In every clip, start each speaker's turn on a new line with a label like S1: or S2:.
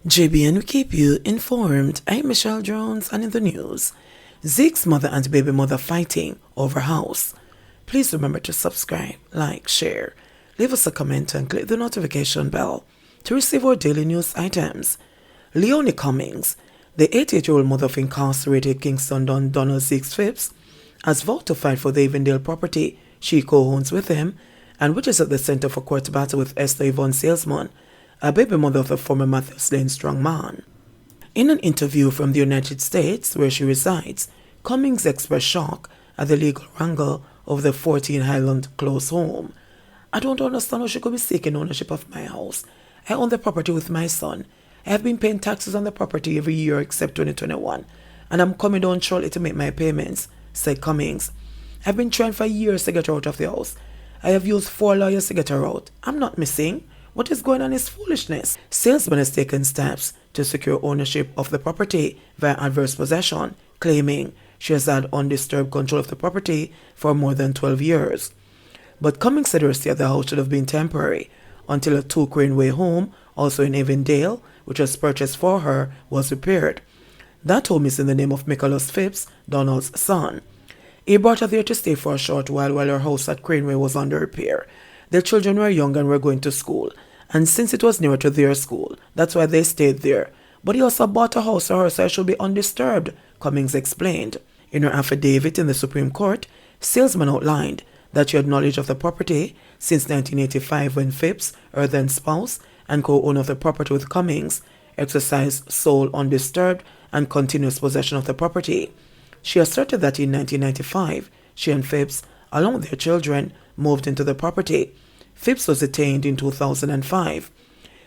S1: JBN will keep you informed. I'm Michelle Jones, and in the news, Zeeks' mother and baby mother fighting over house. Please remember to subscribe, like, share, leave us a comment and click the notification bell to receive our daily news items. Leonie Cummings, the 88-year-old mother of incarcerated Kingston Don Donald Zeeks Phipps, has vowed to fight for the Avondale property she co-owns with him and which is at the center for court battle with Esther Yvonne Salesman, a baby mother of the former Matthews Lane strongman. In an interview from the United States, where she resides, Cummings expressed shock at the legal wrangle of the 14 Highland Close home. "I don't understand how she could be seeking ownership of my house. I own the property with my son. I have been paying taxes on the property every year except 2021, and I'm coming down shortly to make my payments," said Cummings. "I've been trying for years to get her out of the house. I have used 4 lawyers to get her out. I'm not missing. What is going on is foolishness." Salesman has taken steps to secure ownership of the property via adverse possession, claiming she has had undisturbed control of the property for more than 12 years. But Cummings said her stay at the house should have been temporary until a 2-Craneway home, also in Avondale, which was purchased for her, was repaired. That home is in the name of Nicholas Phipps, Donald's son. He brought her there to stay for a short while her house at Craneway was under repair. Their children were young and were going to school, and since it was nearer to their school, that's why they stayed there. But he also bought a house for her so it should be undisturbed, Cummings explained. In her affidavit in the Supreme Court, Salesman outlined that she had knowledge of the property since 1985 when Phipps, her then spouse and co-owner of the property with Cummings, exercised sole, undisturbed and continuous possession of the property. She asserted that in 1995, she and Phipps, along with their children, moved into the property. Phipps was detained in 2005.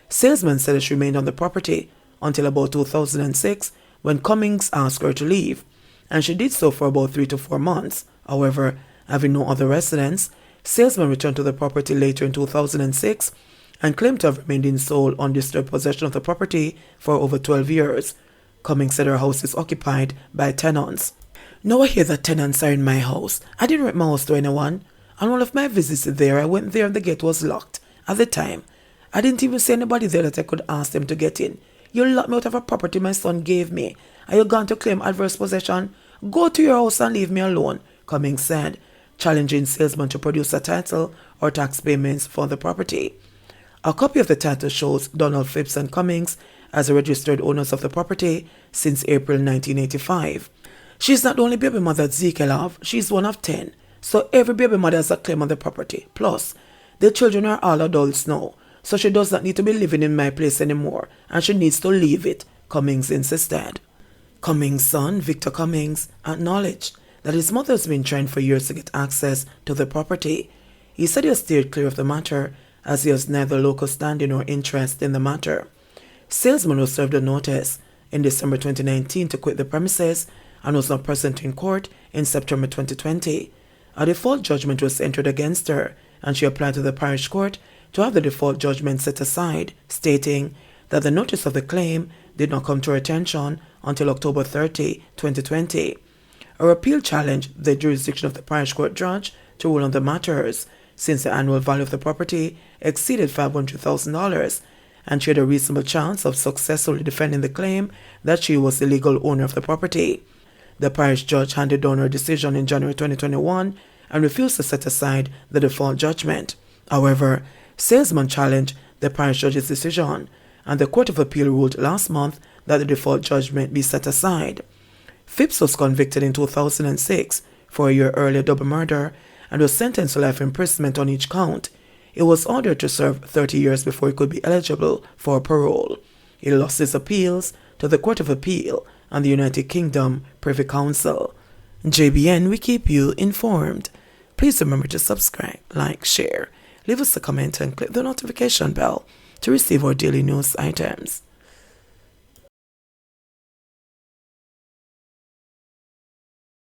S1: Salesman said that she remained on the property until about 2006 when Cummings asked her to leave, and she did so for about 3 to 4 months. However, having no other residence, Salesman returned to the property later in 2006 and claimed to have remained in sole, undisturbed possession of the property for over 12 years. Cummings said her house is occupied by tenants. "Now I hear that tenants are in my house. I didn't rent my house to anyone. On one of my visits there, I went there and the gate was locked. At the time, I didn't even see anybody there that I could ask them to get in. You locked me out of a property my son gave me. Are you going to claim adverse possession? Go to your house and leave me alone," Cummings said, challenging Salesman to produce a title or tax payments for the property. A copy of the title shows Donald Phipps and Cummings as the registered owners of the property since April 1985. "She's not the only baby mother that Zeke have. She's one of 10. So every baby mother has a claim on the property. Plus, the children are all adults now, so she does not need to be living in my place anymore, and she needs to leave it," Cummings insisted. Cummings' son, Victor Cummings, acknowledged that his mother has been trying for years to get access to the property. He said he has steered clear of the matter, as he has neither local standing or interest in the matter. Salesman was served a notice in December 2019 to quit the premises and was not present in court in September 2020. A default judgment was entered against her, and she applied to the parish court to have the default judgment set aside, stating that the notice of the claim did not come to her attention until October 30, 2020. Her appeal challenged the jurisdiction of the parish court judge to rule on the matters, since the annual value of the property exceeded $500,000, and she had a reasonable chance of successfully defending the claim that she was the legal owner of the property. The parish judge handed down her decision in January 2021 and refused to set aside the default judgment. However, Salesman challenged the parish judge's decision, and the Court of Appeal ruled last month that the default judgment be set aside. Phipps was convicted in 2006 for a year earlier double murder and was sentenced to life imprisonment on each count. He was ordered to serve 30 years before he could be eligible for parole. He lost his appeals to the Court of Appeal and the United Kingdom Privy Council. JBN, we keep you informed. Please remember to subscribe, like, share, leave us a comment and click the notification bell to receive our daily news items.